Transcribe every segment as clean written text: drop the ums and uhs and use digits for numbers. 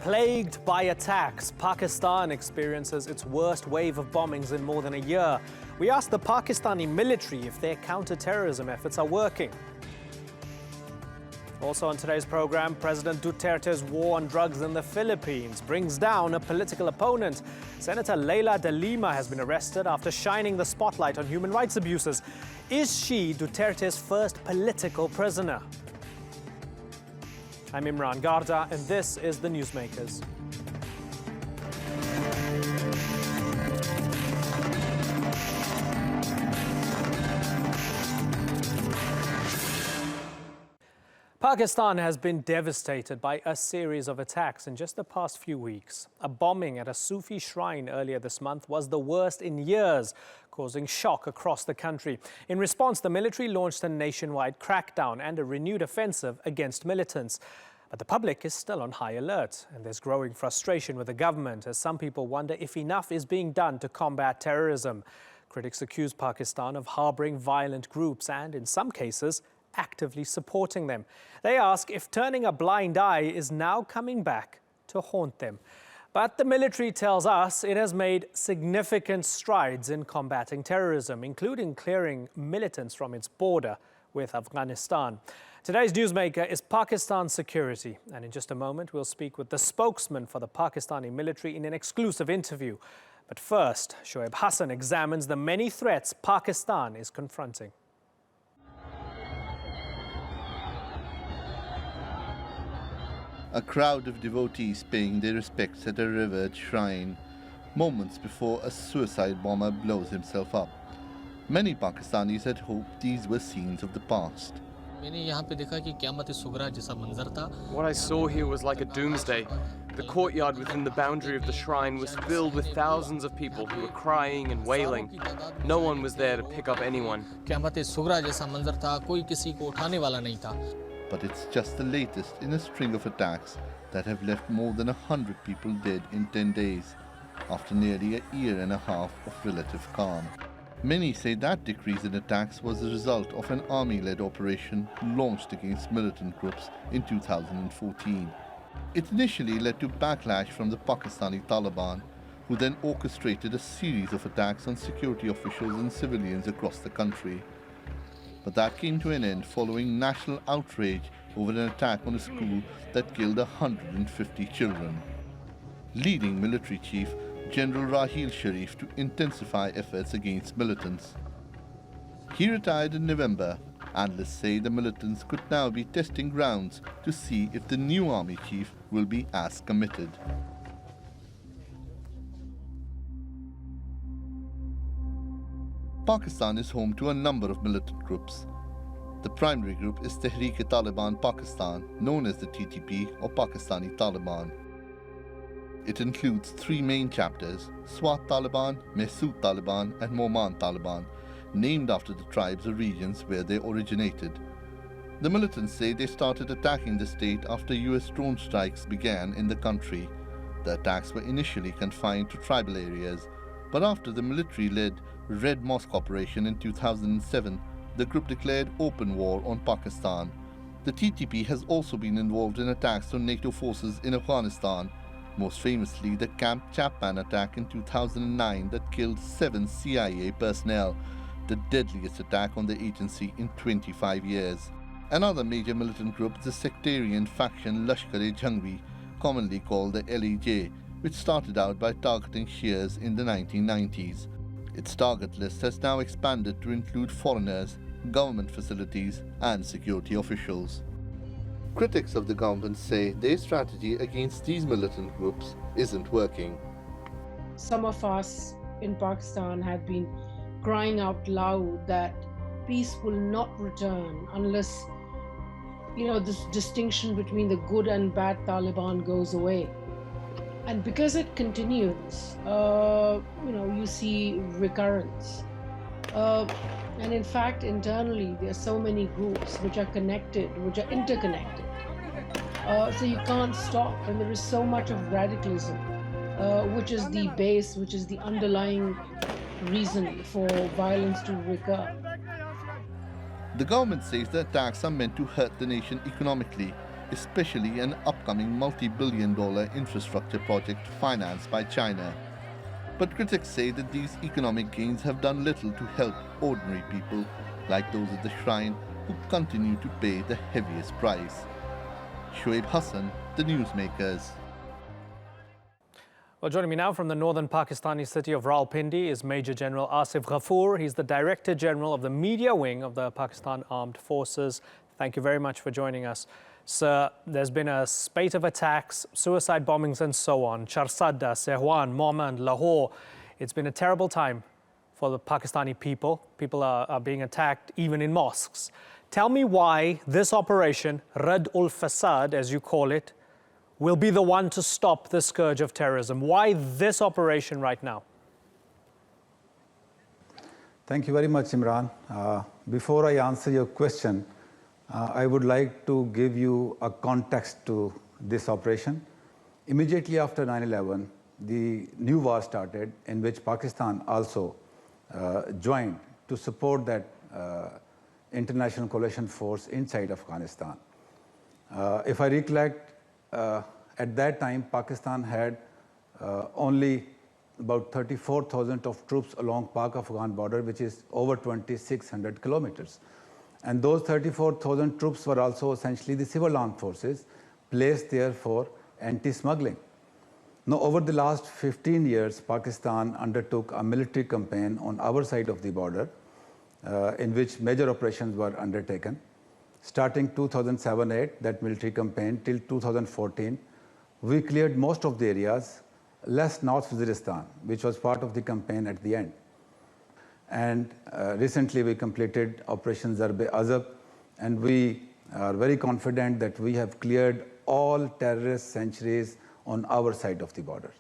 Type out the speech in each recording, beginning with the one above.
Plagued by attacks, Pakistan experiences its worst wave of bombings in more than a year. We asked the Pakistani military if their counter-terrorism efforts are working. Also on today's program, President Duterte's war on drugs in the Philippines brings down a political opponent. Senator Leila de Lima has been arrested after shining the spotlight on human rights abuses. Is she Duterte's first political prisoner? I'm Imran Garda, and this is the Newsmakers. Pakistan has been devastated by a series of attacks in just the past few weeks. A bombing at a Sufi shrine earlier this month was the worst in years, causing shock across the country. In response, the military launched a nationwide crackdown and a renewed offensive against militants. But the public is still on high alert, and there's growing frustration with the government as some people wonder if enough is being done to combat terrorism. Critics accuse Pakistan of harboring violent groups and, in some cases, actively supporting them. They ask if turning a blind eye is now coming back to haunt them. But the military tells us it has made significant strides in combating terrorism, including clearing militants from its border with Afghanistan. Today's newsmaker is Pakistan security, and in just a moment we'll speak with the spokesman for the Pakistani military in an exclusive interview. But first, Shoaib Hassan examines the many threats Pakistan is confronting. A crowd of devotees paying their respects at a revered shrine, moments before a suicide bomber blows himself up. Many Pakistanis had hoped these were scenes of the past. What I saw here was like a doomsday. The courtyard within the boundary of the shrine was filled with thousands of people who were crying and wailing. No one was there to pick up anyone. But it's just the latest in a string of attacks that have left more than 100 people dead in 10 days, after nearly a year and a half of relative calm. Many say that decrease in attacks was the result of an army-led operation launched against militant groups in 2014. It initially led to backlash from the Pakistani Taliban, who then orchestrated a series of attacks on security officials and civilians across the country. But that came to an end following national outrage over an attack on a school that killed 150 children, leading military chief General Raheel Sharif to intensify efforts against militants. He retired in November. Analysts say the militants could now be testing grounds to see if the new army chief will be as committed. Pakistan is home to a number of militant groups. The primary group is Tehreek-e-Taliban Pakistan, known as the TTP or Pakistani Taliban. It includes three main chapters: Swat Taliban, Mahsood Taliban and Moman Taliban, named after the tribes or regions where they originated. The militants say they started attacking the state after US drone strikes began in the country. The attacks were initially confined to tribal areas, but after the military-led Red Mosque operation in 2007, the group declared open war on Pakistan. The TTP has also been involved in attacks on NATO forces in Afghanistan, most famously the Camp Chapman attack in 2009 that killed 7 CIA personnel, the deadliest attack on the agency in 25 years. Another major militant group is the sectarian faction Lashkar-e-Jhangvi, commonly called the LEJ, which started out by targeting Shias in the 1990s. Its target list has now expanded to include foreigners, government facilities and security officials. Critics of the government say their strategy against these militant groups isn't working. Some of us in Pakistan have been crying out loud that peace will not return unless, this distinction between the good and bad Taliban goes away. And because it continues, you see recurrence. And in fact, internally, there are so many groups which are connected, which are interconnected. So you can't stop, and there is so much of radicalism, which is the base, which is the underlying reason for violence to recur. The government says the attacks are meant to hurt the nation economically especially an upcoming multi-billion-dollar infrastructure project financed by China. But critics say that these economic gains have done little to help ordinary people, like those at the shrine, who continue to pay the heaviest price. Shoaib Hassan, the Newsmakers. Well, joining me now from the northern Pakistani city of Rawalpindi is Major General Asif Ghafoor. He's the Director General of the Media Wing of the Pakistan Armed Forces. Thank you very much for joining us. Sir, there's been a spate of attacks, suicide bombings and so on. Charsadda, Sehwan, Mohmand, Lahore. It's been a terrible time for the Pakistani people. People are being attacked even in mosques. Tell me why this operation, Rad-ul-Fasad, as you call it, will be the one to stop the scourge of terrorism. Why this operation right now? Thank you very much, Imran. Before I answer your question, I would like to give you a context to this operation. Immediately after 9/11, the new war started, in which Pakistan also joined to support that international coalition force inside Afghanistan. If I recollect, at that time, Pakistan had only about 34,000 of troops along Pak-Afghan border, which is over 2,600 kilometers. And those 34,000 troops were also essentially the civil armed forces placed there for anti-smuggling. Now, over the last 15 years, Pakistan undertook a military campaign on our side of the border, in which major operations were undertaken. Starting 2007-8, that military campaign, till 2014, we cleared most of the areas, less North Waziristan, which was part of the campaign at the end. And recently we completed Operation Zarb-e-Azab, and we are very confident that we have cleared all terrorist sanctuaries on our side of the border.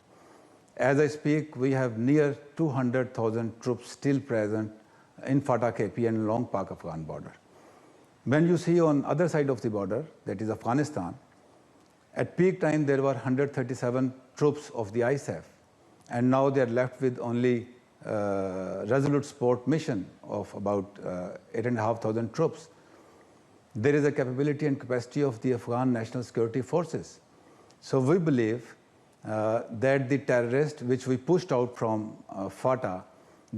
As I speak, we have near 200,000 troops still present in Fatah KP and along Pak-Afghan border. When you see on other side of the border, that is Afghanistan, at peak time there were 137 troops of the ISAF, and now they are left with only resolute support mission of about 8,500 troops. There is a capability and capacity of the Afghan National Security Forces. So we believe that the terrorists which we pushed out from Fatah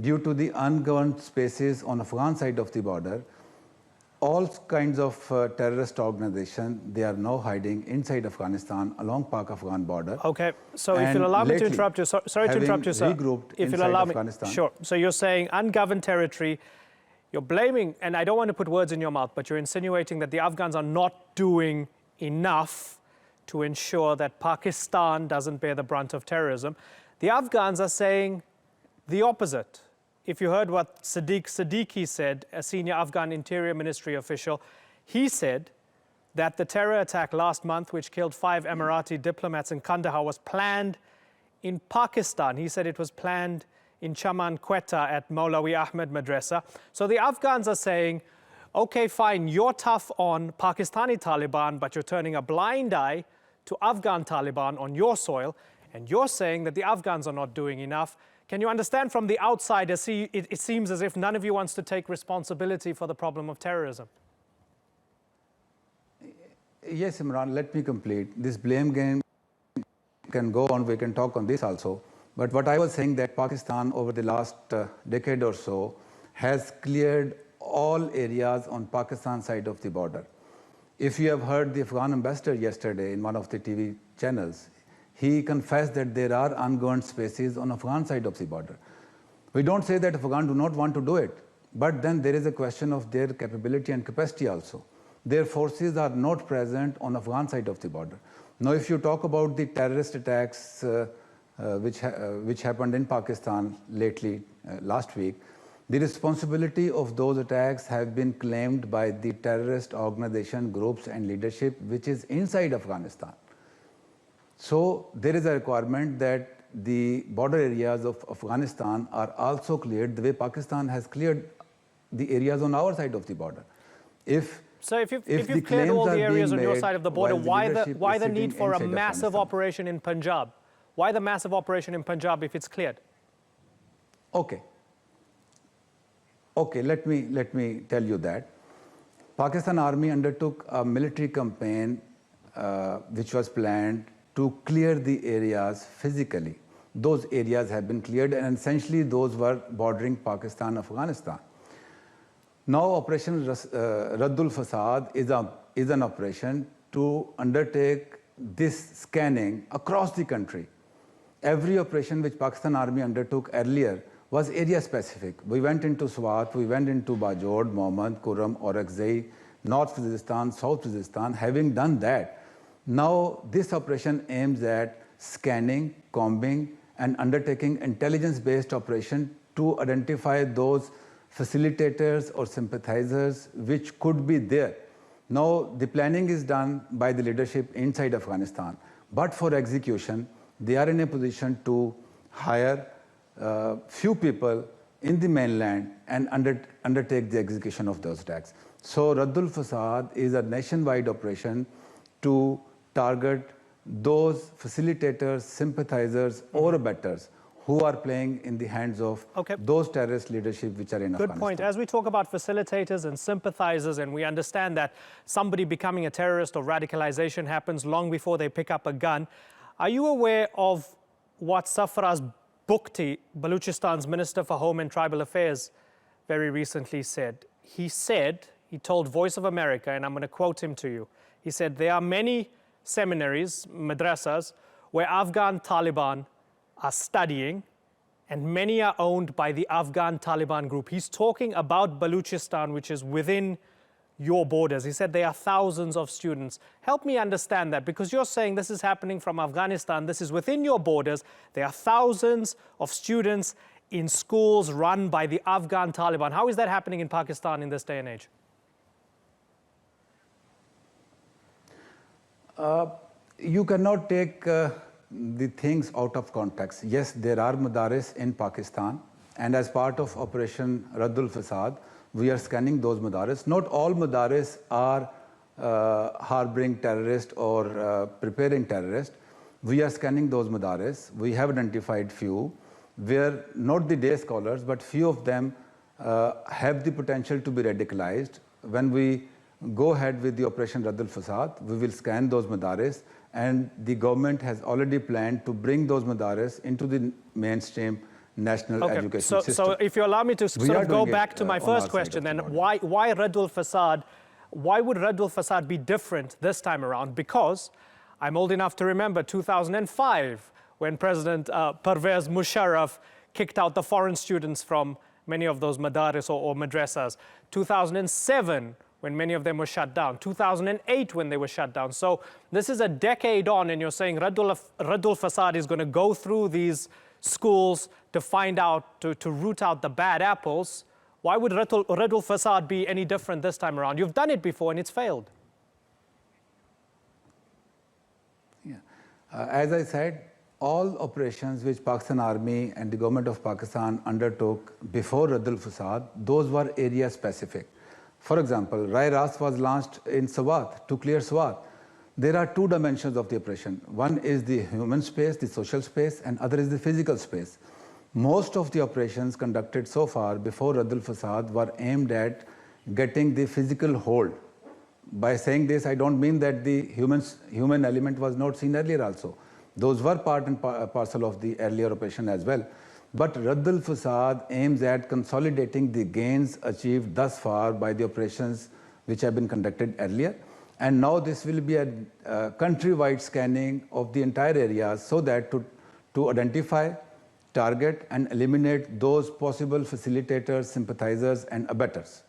due to the ungoverned spaces on Afghan side of the border, all kinds of terrorist organizations, they are now hiding inside Afghanistan along Pak-Afghan border. Okay, so if you'll allow me to interrupt you, sorry to interrupt you, sir. If you'll allow me, sure. So you're saying ungoverned territory, you're blaming, and I don't want to put words in your mouth, but you're insinuating that the Afghans are not doing enough to ensure that Pakistan doesn't bear the brunt of terrorism. The Afghans are saying the opposite. If you heard what Sadiq Siddiqui said, a senior Afghan Interior Ministry official, he said that the terror attack last month, which killed 5 Emirati diplomats in Kandahar, was planned in Pakistan. He said it was planned in Chaman Quetta at Maulawi Ahmed Madrasa. So the Afghans are saying, okay, fine, you're tough on Pakistani Taliban, but you're turning a blind eye to Afghan Taliban on your soil, and you're saying that the Afghans are not doing enough. Can you understand from the outside, it seems as if none of you wants to take responsibility for the problem of terrorism? Yes, Imran, let me complete. This blame game can go on, we can talk on this also. But what I was saying that Pakistan over the last decade or so has cleared all areas on Pakistan side of the border. If you have heard the Afghan ambassador yesterday in one of the TV channels, he confessed that there are ungoverned spaces on Afghan side of the border. We don't say that Afghans do not want to do it, but then there is a question of their capability and capacity also. Their forces are not present on Afghan side of the border. Now, if you talk about the terrorist attacks which happened in Pakistan lately, last week, the responsibility of those attacks have been claimed by the terrorist organization, groups and leadership which is inside Afghanistan. So there is a requirement that the border areas of Afghanistan are also cleared the way Pakistan has cleared the areas on our side of the border. So if you've cleared all the areas on your side of the border, why the need for a massive operation in Punjab? Why the massive operation in Punjab if it's cleared? Okay, let me tell you that. Pakistan Army undertook a military campaign which was planned to clear the areas physically. Those areas have been cleared, and essentially those were bordering Pakistan, Afghanistan. Now Operation Raddul Fasad is an operation to undertake this scanning across the country. Every operation which Pakistan Army undertook earlier was area specific. We went into Swat, we went into Bajod, Mohmand, Kurram, Orakzai, North Waziristan, South Waziristan. Having done that, now this operation aims at scanning, combing, and undertaking intelligence-based operation to identify those facilitators or sympathizers which could be there. Now the planning is done by the leadership inside Afghanistan, but for execution, they are in a position to hire few people in the mainland and undertake the execution of those attacks. So Raddul Fasad is a nationwide operation to target those facilitators, sympathizers, or abettors who are playing in the hands of those terrorist leadership which are in Afghanistan. Good point. As we talk about facilitators and sympathizers, and we understand that somebody becoming a terrorist or radicalization happens long before they pick up a gun, are you aware of what Sarfaraz Bukti, Baluchistan's Minister for Home and Tribal Affairs, very recently said? He told Voice of America, and I'm going to quote him to you. He said, there are many seminaries, madrasas, where Afghan Taliban are studying, and many are owned by the Afghan Taliban group. He's talking about Baluchistan, which is within your borders. He said there are thousands of students. Help me understand that, because you're saying this is happening from Afghanistan, this is within your borders. There are thousands of students in schools run by the Afghan Taliban. How is that happening in Pakistan in this day and age? You cannot take the things out of context. Yes, there are madaris in Pakistan, and as part of Operation Raddul Fasad, we are scanning those madaris. Not all madaris are harboring terrorists or preparing terrorists. We are scanning those madaris. We have identified few where not the day scholars, but few of them have the potential to be radicalized. When we go ahead with the Operation Raddul Fasad, we will scan those madaris, and the government has already planned to bring those madaris into the mainstream national education system. So if you allow me to sort of go back to my first question, then why Raddul Fasad? Why would Raddul Fasad be different this time around? Because I'm old enough to remember 2005, when President Pervez Musharraf kicked out the foreign students from many of those madaris or madrasas. 2007, when many of them were shut down. 2008, when they were shut down. So this is a decade on, and you're saying Raddul Fasad is going to go through these schools to find out, to root out the bad apples. Why would Raddul Fasad be any different this time around? You've done it before and it's failed. Yeah. As I said, all operations which Pakistan Army and the government of Pakistan undertook before Raddul Fasad, those were area specific. For example, Rai Ras was launched in Swat to clear Swat. There are two dimensions of the operation. One is the human space, the social space, and other is the physical space. Most of the operations conducted so far before Raddul Fasad were aimed at getting the physical hold. By saying this, I don't mean that the human element was not seen earlier also. Those were part and parcel of the earlier operation as well. But Raddul Fasad aims at consolidating the gains achieved thus far by the operations which have been conducted earlier. And now this will be a countrywide scanning of the entire area, so that to identify, target, and eliminate those possible facilitators, sympathizers, and abettors.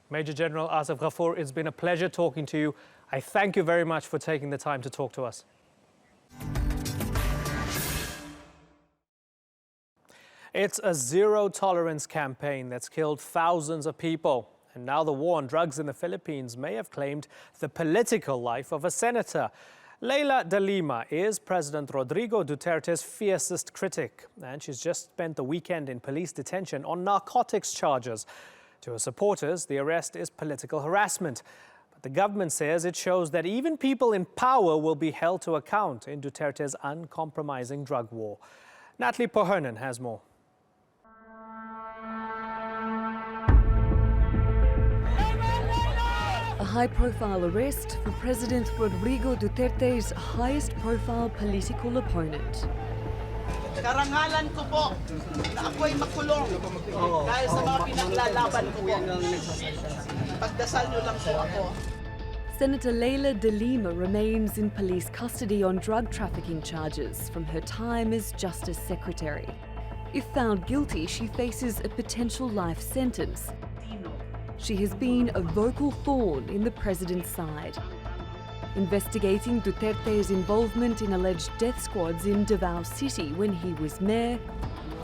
Major General Asif Ghafoor, it's been a pleasure talking to you. I thank you very much for taking the time to talk to us. It's a zero-tolerance campaign that's killed thousands of people. And now the war on drugs in the Philippines may have claimed the political life of a senator. Leila de Lima is President Rodrigo Duterte's fiercest critic, and she's just spent the weekend in police detention on narcotics charges. To her supporters, the arrest is political harassment. But the government says it shows that even people in power will be held to account in Duterte's uncompromising drug war. Natalie Pohernan has more. high-profile arrest for President Rodrigo Duterte's highest-profile political opponent. Karangalan ko po na ako'y makulong dahil sa mga pinaglalaban ko po. Pagdasal niyo lang po ako. Senator Leila de Lima remains in police custody on drug trafficking charges from her time as Justice Secretary. If found guilty, she faces a potential life sentence. She has been a vocal thorn in the president's side, investigating Duterte's involvement in alleged death squads in Davao City when he was mayor,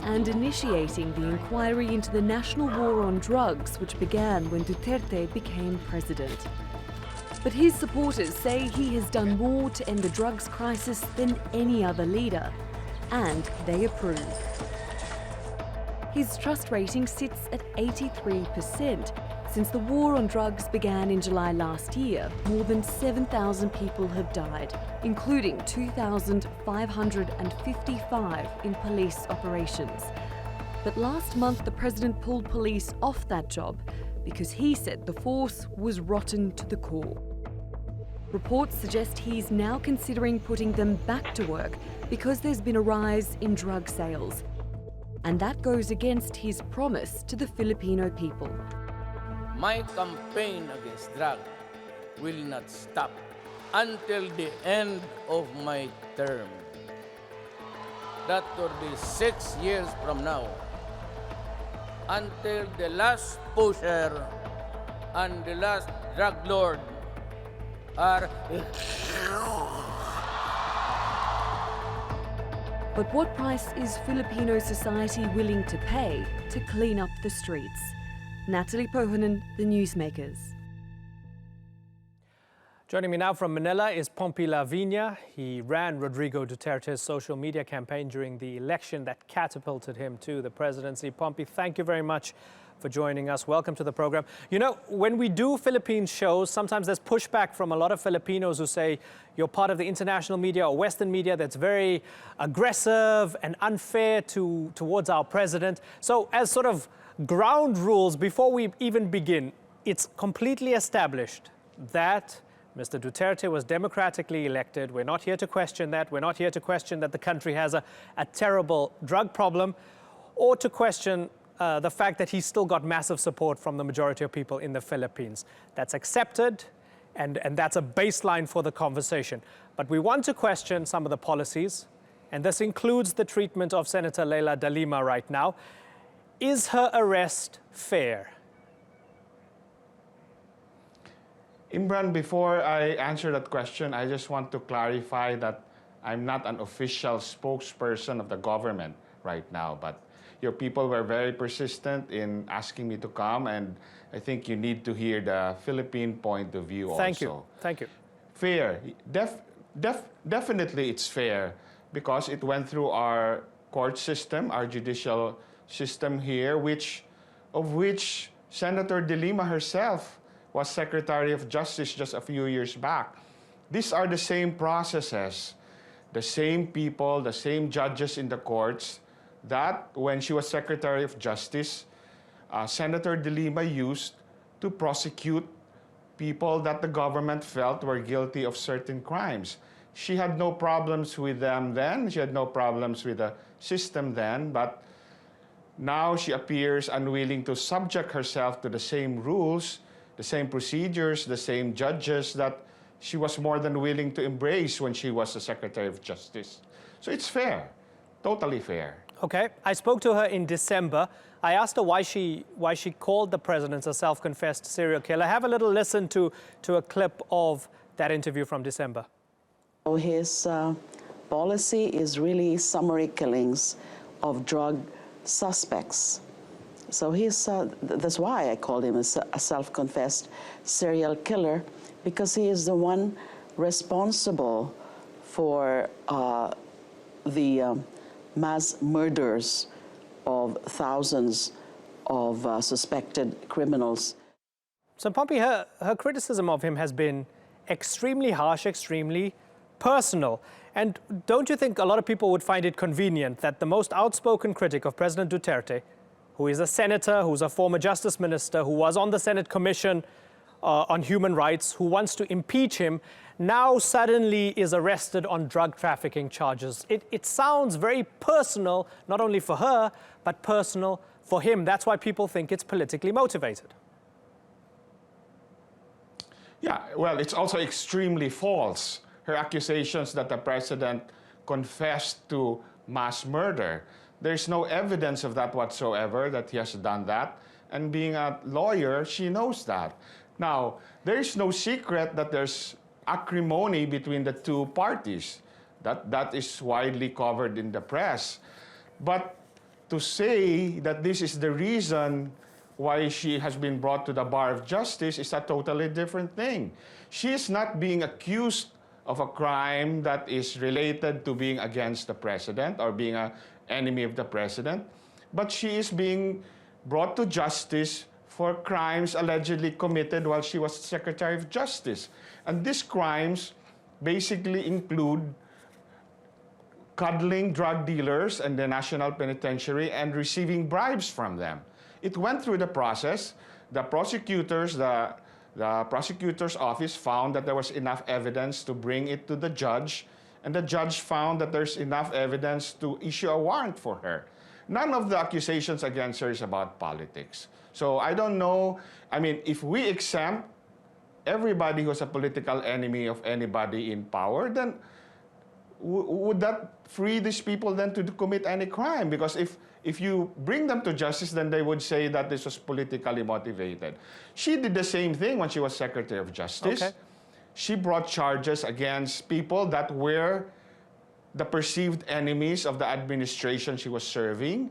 and initiating the inquiry into the national war on drugs which began when Duterte became president. But his supporters say he has done more to end the drugs crisis than any other leader, and they approve. His trust rating sits at 83%. Since the war on drugs began in July last year, more than 7,000 people have died, including 2,555 in police operations. But last month, the president pulled police off that job because he said the force was rotten to the core. Reports suggest he's now considering putting them back to work because there's been a rise in drug sales. And that goes against his promise to the Filipino people. My campaign against drugs will not stop until the end of my term. That will be 6 years from now, until the last pusher and the last drug lord are... But what price is Filipino society willing to pay to clean up the streets? Natalie Pohonen, the Newsmakers. Joining me now from Manila is Pompey Lavinia. He ran Rodrigo Duterte's social media campaign during the election that catapulted him to the presidency. Pompey, thank you very much for joining us. Welcome to the program. You know, when we do Philippine shows, sometimes there's pushback from a lot of Filipinos who say you're part of the international media or Western media that's very aggressive and unfair towards our president. So as sort of ground rules, before we even begin, it's completely established that Mr. Duterte was democratically elected. We're not here to question that. We're not here to question that the country has a terrible drug problem, or to question the fact that he's still got massive support from the majority of people in the Philippines. That's accepted, and that's a baseline for the conversation. But we want to question some of the policies, and this includes the treatment of Senator Leila de Lima right now. Is her arrest fair? Imran, before I answer that question, I just want to clarify that I'm not an official spokesperson of the government right now, but your people were very persistent in asking me to come, and I think you need to hear the Philippine point of view also. Thank you. Thank you. Fair. Definitely it's fair because it went through our court system, our judicial system here, of which Senator de Lima herself was Secretary of Justice just a few years back. These are the same processes, the same people, the same judges in the courts that when she was Secretary of Justice, Senator de Lima used to prosecute people that the government felt were guilty of certain crimes. She had no problems with them then, she had no problems with the system then, but now she appears unwilling to subject herself to the same rules, the same procedures, the same judges that she was more than willing to embrace when she was the Secretary of Justice. So it's fair, totally fair. Okay, I spoke to her in December. I asked her why she called the president a self-confessed serial killer. Have a little listen to a clip of that interview from December. His policy is really summary killings of drug suspects. So that's why I called him a self-confessed serial killer, because he is the one responsible for the mass murders of thousands of suspected criminals. So Pompey, her criticism of him has been extremely harsh, extremely personal. And don't you think a lot of people would find it convenient that the most outspoken critic of President Duterte, who is a senator, who's a former justice minister, who was on the Senate commission, on human rights who wants to impeach him now suddenly is arrested on drug trafficking charges. It sounds very personal, not only for her, but personal for him. That's why people think it's politically motivated. Yeah, well, it's also extremely false. Her accusations that the president confessed to mass murder. There's no evidence of that whatsoever, that he has done that. And being a lawyer, she knows that. Now, there is no secret that there's acrimony between the two parties. That is widely covered in the press. But to say that this is the reason why she has been brought to the bar of justice is a totally different thing. She is not being accused of a crime that is related to being against the president or being an enemy of the president, but she is being brought to justice for crimes allegedly committed while she was Secretary of Justice. And these crimes basically include cuddling drug dealers in the National Penitentiary and receiving bribes from them. It went through the process. The prosecutor's office found that there was enough evidence to bring it to the judge, and the judge found that there's enough evidence to issue a warrant for her. None of the accusations against her is about politics. So I don't know, I mean, if we exempt everybody who's a political enemy of anybody in power, then would that free these people then to commit any crime? Because if you bring them to justice, then they would say that this was politically motivated. She did the same thing when she was Secretary of Justice. Okay. She brought charges against people that were the perceived enemies of the administration she was serving.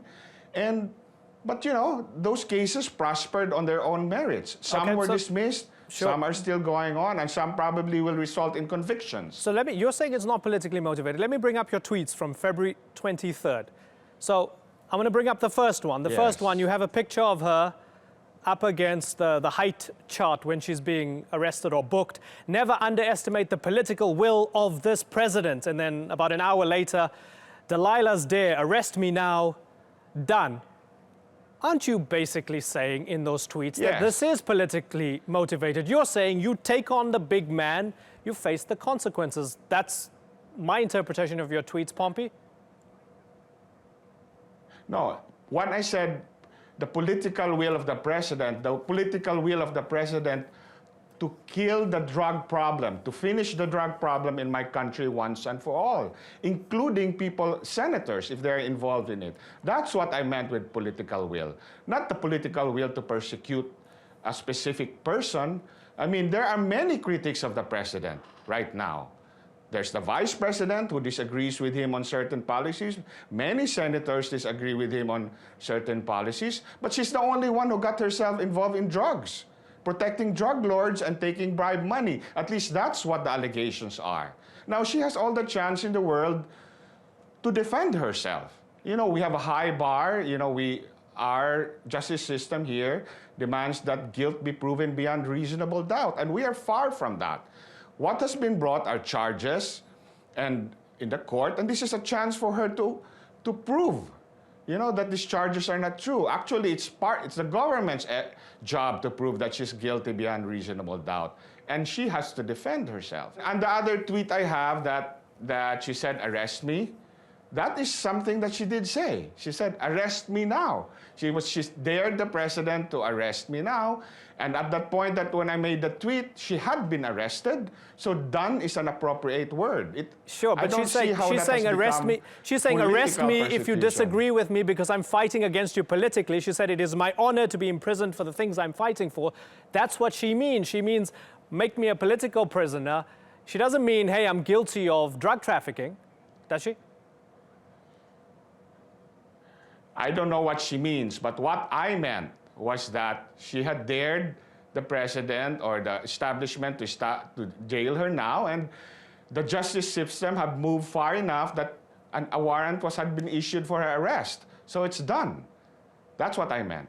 But you know, those cases prospered on their own merits. Some were dismissed, sure, some are still going on, and some probably will result in convictions. So you're saying it's not politically motivated. Let me bring up your tweets from February 23rd. So I'm going to bring up the first one. The first one, you have a picture of her up against the height chart when she's being arrested or booked. Never underestimate the political will of this president. And then about an hour later, Delilah's there, arrest me now, done. Aren't you basically saying in those tweets that this is politically motivated? You're saying you take on the big man, you face the consequences. That's my interpretation of your tweets, Pompey. No, when I said the political will of the president to kill the drug problem, to finish the drug problem in my country once and for all, including people, senators, if they're involved in it. That's what I meant with political will, not the political will to persecute a specific person. I mean, there are many critics of the president right now. There's the vice president who disagrees with him on certain policies. Many senators disagree with him on certain policies. But she's the only one who got herself involved in drugs, protecting drug lords and taking bribe money. At least that's what the allegations are. Now, she has all the chance in the world to defend herself. You know, we have a high bar. You know, our justice system here demands that guilt be proven beyond reasonable doubt. And we are far from that. What has been brought are charges and in the court, and this is a chance for her to prove, you know, that these charges are not true. Actually, it's the government's job to prove that she's guilty beyond reasonable doubt, and she has to defend herself. And the other tweet I have that she said, arrest me, that is something that she did say. She said, arrest me now. She dared the president to arrest me now. And at that point, that when I made the tweet, she had been arrested. So done is an appropriate word. Sure, but she's saying arrest me. She's saying arrest me if you disagree with me because I'm fighting against you politically. She said it is my honor to be imprisoned for the things I'm fighting for. That's what she means. She means make me a political prisoner. She doesn't mean, hey, I'm guilty of drug trafficking. Does she? I don't know what she means, but what I meant was that she had dared the president or the establishment to jail her now, and the justice system had moved far enough that a warrant had been issued for her arrest. So it's done. That's what I meant.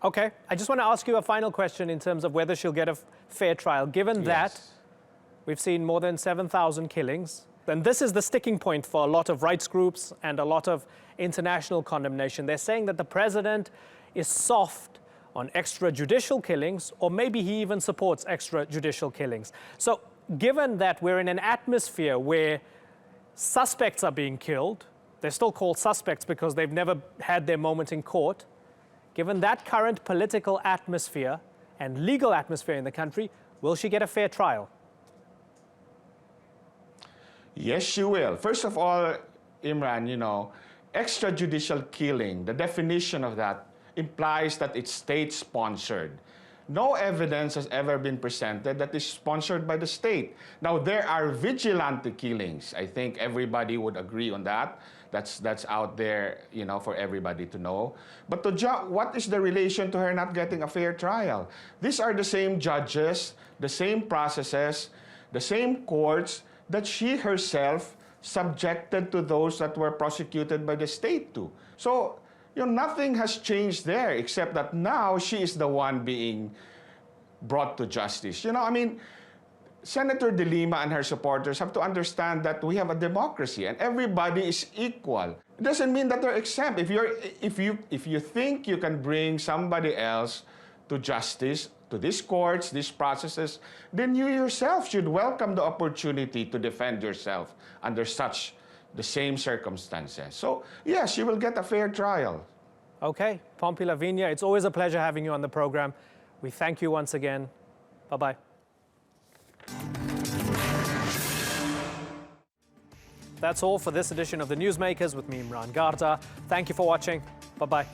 Okay. I just want to ask you a final question in terms of whether she'll get a fair trial. Given that we've seen more than 7,000 killings, and this is the sticking point for a lot of rights groups and a lot of international condemnation. They're saying that the president is soft on extrajudicial killings, or maybe he even supports extrajudicial killings. So given that we're in an atmosphere where suspects are being killed, they're still called suspects because they've never had their moment in court, given that current political atmosphere and legal atmosphere in the country, will she get a fair trial? Yes, she will. First of all, Imran, extrajudicial killing, the definition of that implies that it's state-sponsored. No evidence has ever been presented that is sponsored by the state. Now, there are vigilante killings. I think everybody would agree on that. That's out there, for everybody to know. But what is the relation to her not getting a fair trial? These are the same judges, the same processes, the same courts that she herself subjected to those that were prosecuted by the state to. So, nothing has changed there except that now she is the one being brought to justice. Senator De Lima and her supporters have to understand that we have a democracy and everybody is equal. It doesn't mean that they're exempt. If you think you can bring somebody else to justice, to these courts, these processes, then you yourself should welcome the opportunity to defend yourself under the same circumstances. So, yes, she will get a fair trial. Okay, Pompey Lavinia, it's always a pleasure having you on the program. We thank you once again. Bye-bye. That's all for this edition of the Newsmakers with me, Imran Garda. Thank you for watching. Bye-bye.